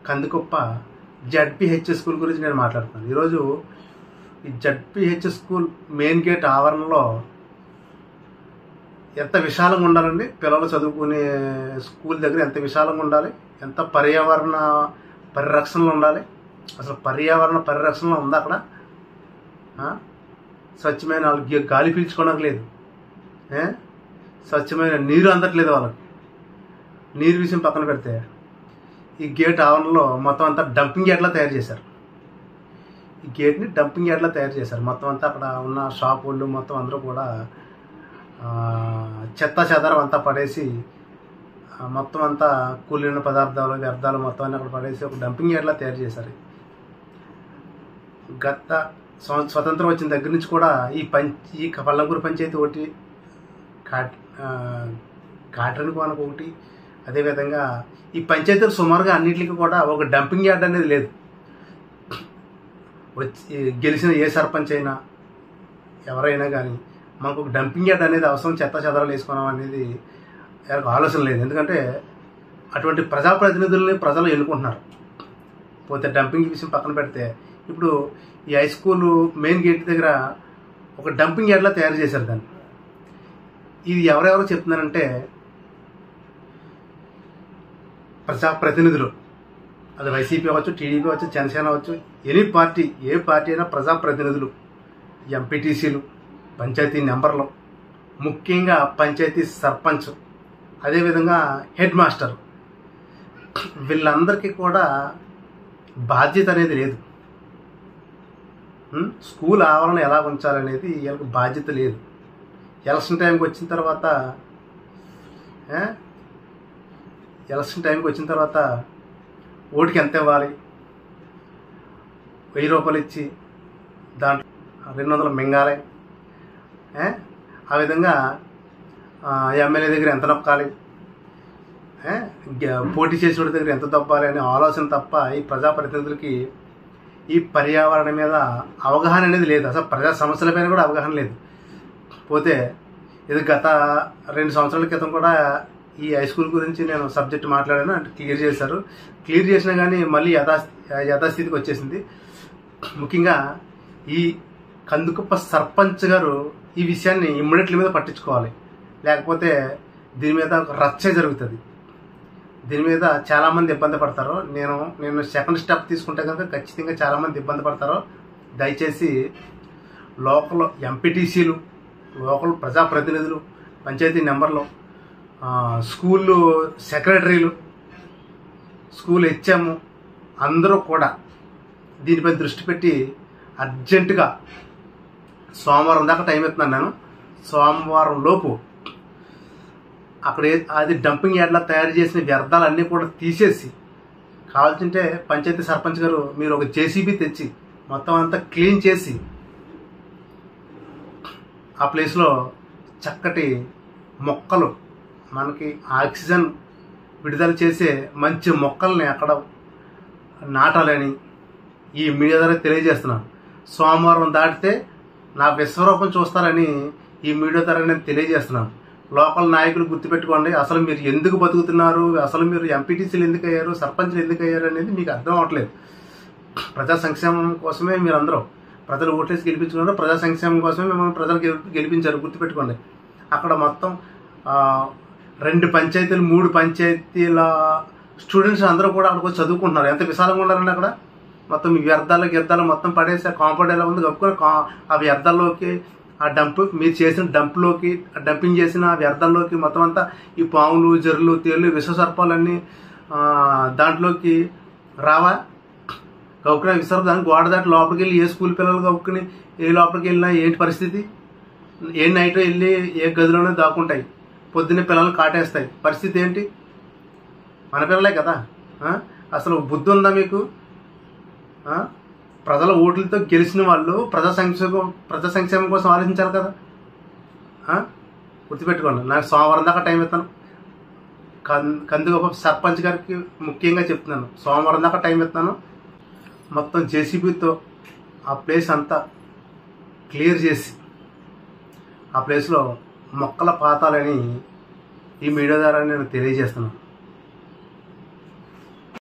Kandikoppa ZPH school గురించి నేను మాట్లాడుతున్నాను. ఈరోజు ఈ జడ్పీహెచ్ స్కూల్ మెయిన్ గేట్ ఆవరణలో ఎంత విశాలంగా ఉండాలండి? పిల్లలు చదువుకునే స్కూల్ దగ్గర ఎంత విశాలంగా ఉండాలి, ఎంత పర్యావరణ పరిరక్షణలో ఉండాలి. అసలు పర్యావరణ పరిరక్షణలో ఉందా అక్కడ? స్వచ్ఛమైన గాలి పీల్చుకోవడానికి లేదు, స్వచ్ఛమైన నీరు అందట్లేదు వాళ్ళకి. నీరు విషయం పక్కన పెడితే ఈ గేట్ ఆవరణలో మొత్తం అంతా డంపింగ్ యార్డ్లా తయారు చేశారు. ఈ గేట్ని డంపింగ్ యార్డ్లా తయారు చేశారు. మొత్తం అంతా అక్కడ ఉన్న షాప్ వాళ్ళు మొత్తం అందరూ కూడా చెత్త చెదారం అంతా పడేసి, మొత్తం అంతా కూలిన పదార్థాలు వ్యర్థాలు మొత్తం అన్నీ అక్కడ పడేసి ఒక డంపింగ్ యార్డ్లా తయారు చేశారు. గత స్వతంత్రం వచ్చిన దగ్గర నుంచి కూడా ఈ పల్లంకూరు పంచాయతీ ఒకటి, కాట్రని కోనకు ఒకటి, అదేవిధంగా ఈ పంచాయతీలు సుమారుగా అన్నింటికి కూడా ఒక డంపింగ్ యార్డ్ అనేది లేదు. వచ్చి గెలిచిన ఏ సర్పంచ్ అయినా ఎవరైనా కానీ మనకు ఒక డంపింగ్ యార్డ్ అనేది అవసరం, చెత్త చెదరాలు వేసుకున్నాం అనేది ఆలోచన లేదు. ఎందుకంటే అటువంటి ప్రజాప్రతినిధుల్ని ప్రజలు ఎన్నుకుంటున్నారు. పోతే డంపింగ్ విషయం పక్కన పెడితే ఇప్పుడు ఈ హై స్కూల్ మెయిన్ గేట్ దగ్గర ఒక డంపింగ్ యార్డ్లా తయారు చేశారు దాన్ని. ఇది ఎవరెవరు చెప్తున్నారంటే ప్రజాప్రతినిధులు, అది వైసీపీ అవ్వచ్చు, టీడీపీ అవ్వచ్చు, జనసేన అవ్వచ్చు, ఎనీ పార్టీ, ఏ పార్టీ అయినా ప్రజాప్రతినిధులు, ఎంపీటీసీలు, పంచాయతీ మెంబర్లు, ముఖ్యంగా పంచాయతీ సర్పంచ్, అదేవిధంగా హెడ్ మాస్టర్, వీళ్ళందరికీ కూడా బాధ్యత అనేది లేదు. స్కూల్ ఆవరణ ఎలా ఉంచాలనేది వీళ్ళకి బాధ్యత లేదు. ఎలక్షన్ టైంకి వచ్చిన తర్వాత ఓటుకి ఎంత ఇవ్వాలి, 1000 రూపాయలు ఇచ్చి దాంట్లో 200 మింగాలి, ఆ విధంగా ఎమ్మెల్యే దగ్గర ఎంత నొక్కాలి, పోటీ చేసే దగ్గర ఎంత దొబ్బాలి అనే ఆలోచన తప్ప ఈ ప్రజాప్రతినిధులకి ఈ పర్యావరణం మీద అవగాహన అనేది లేదు. అసలు ప్రజా సమస్యలపైన కూడా అవగాహన లేదు. పోతే ఇది గత 2 సంవత్సరాల క్రితం కూడా ఈ హై స్కూల్ గురించి నేను సబ్జెక్ట్ మాట్లాడాను, అంటే క్లియర్ చేశారు. క్లియర్ చేసినా కానీ మళ్ళీ యథాస్థితికి వచ్చేసింది. ముఖ్యంగా ఈ కందుకుప్ప సర్పంచ్ గారు ఈ విషయాన్ని ఇమ్మీడియట్లీ మీద పట్టించుకోవాలి, లేకపోతే దీని మీద ఒక రచ్చ జరుగుతుంది. దీని మీద చాలామంది ఇబ్బంది పడతారు. నేను సెకండ్ స్టెప్ తీసుకుంటే కనుక ఖచ్చితంగా చాలామంది ఇబ్బంది పడతారు. దయచేసి లోకల్ ఎంపీటీసీలు, లోకల్ ప్రజాప్రతినిధులు, పంచాయతీ మెంబర్లు, స్కూళ్ళు సెక్రటరీలు, స్కూల్ హెచ్ఎం అందరూ కూడా దీనిపై దృష్టి పెట్టి అర్జెంటుగా సోమవారం దాకా టైం ఇస్తున్నాను నేను. సోమవారం లోపు అక్కడ అది డంపింగ్ యార్డ్లా తయారు చేసిన వ్యర్థాలన్నీ కూడా తీసేసి, కావాల్సింటే పంచాయతీ సర్పంచ్ గారు మీరు ఒక జేసీబీ తెచ్చి మొత్తం అంతా క్లీన్ చేసి ఆ ప్లేస్లో చక్కటి మొక్కలు, మనకి ఆక్సిజన్ విడుదల చేసే మంచి మొక్కల్ని అక్కడ నాటాలని ఈ మీడియా ద్వారా తెలియజేస్తున్నాను. సోమవారం దాటితే నా విశ్వరూపం చూస్తారని ఈ మీడియా ద్వారా నేను తెలియజేస్తున్నాను. లోకల్ నాయకులు గుర్తుపెట్టుకోండి, అసలు మీరు ఎందుకు బతుకుతున్నారు, అసలు మీరు ఎంపీటీసీలు ఎందుకు అయ్యారు, సర్పంచ్లు ఎందుకు అయ్యారు అనేది మీకు అర్థం అవ్వట్లేదు. ప్రజా సంక్షేమం కోసమే మీరందరూ ప్రజలు ఓట్లేసి గెలిపించుకున్నారు, ప్రజా సంక్షేమం కోసమే మిమ్మల్ని ప్రజలు గెలిపించారు, గుర్తుపెట్టుకోండి. అక్కడ మొత్తం 2 పంచాయతీలు 3 పంచాయతీల స్టూడెంట్స్ అందరూ కూడా అక్కడికి చదువుకుంటున్నారు. ఎంత విశాలంగా ఉండాలండి అక్కడ. మొత్తం ఈ వ్యర్థాలు మొత్తం పడేసి ఆ కాంపౌండ్ ఎలా ఉంది కప్పుకొని ఆ వ్యర్థాల్లోకి, ఆ మీరు చేసిన డంప్లోకి, డంపింగ్ చేసిన ఆ వ్యర్థాల్లోకి మొత్తం అంతా ఈ పాములు, జర్రులు, తేళ్ళు, విషసర్పాలన్నీ దాంట్లోకి రావా? కౌకున విసరు దాన్ని గోడ దాటి లోపలికి వెళ్ళి ఏ స్కూల్ పిల్లలు కౌక్కుని ఏ లోపలికి వెళ్ళినా ఏంటి పరిస్థితి? ఏ నైట్ వెళ్ళి ఏ గదిలోనే దాక్కుంటాయి, పొద్దున్నే పిల్లలు కాటేస్తాయి. పరిస్థితి ఏంటి? మన పిల్లలే కదా. అసలు బుద్ధి ఉందా మీకు? ప్రజల ఓట్లతో గెలిచిన వాళ్ళు ప్రజా సంక్షేమం కోసం ఆలోచించాలి కదా. గుర్తుపెట్టుకోండి. నాకు సోమవారం దాకా టైం ఇస్తాను. కందుగొప్ప సర్పంచ్ గారికి ముఖ్యంగా చెప్తున్నాను, సోమవారం దాకా టైం ఇస్తాను. మొత్తం జేసీబీతో ఆ ప్లేస్ అంతా క్లియర్ చేసి ఆ ప్లేస్లో మొక్కల పాతాలని ఈ మీడియా ద్వారా నేను తెలియజేస్తున్నాను.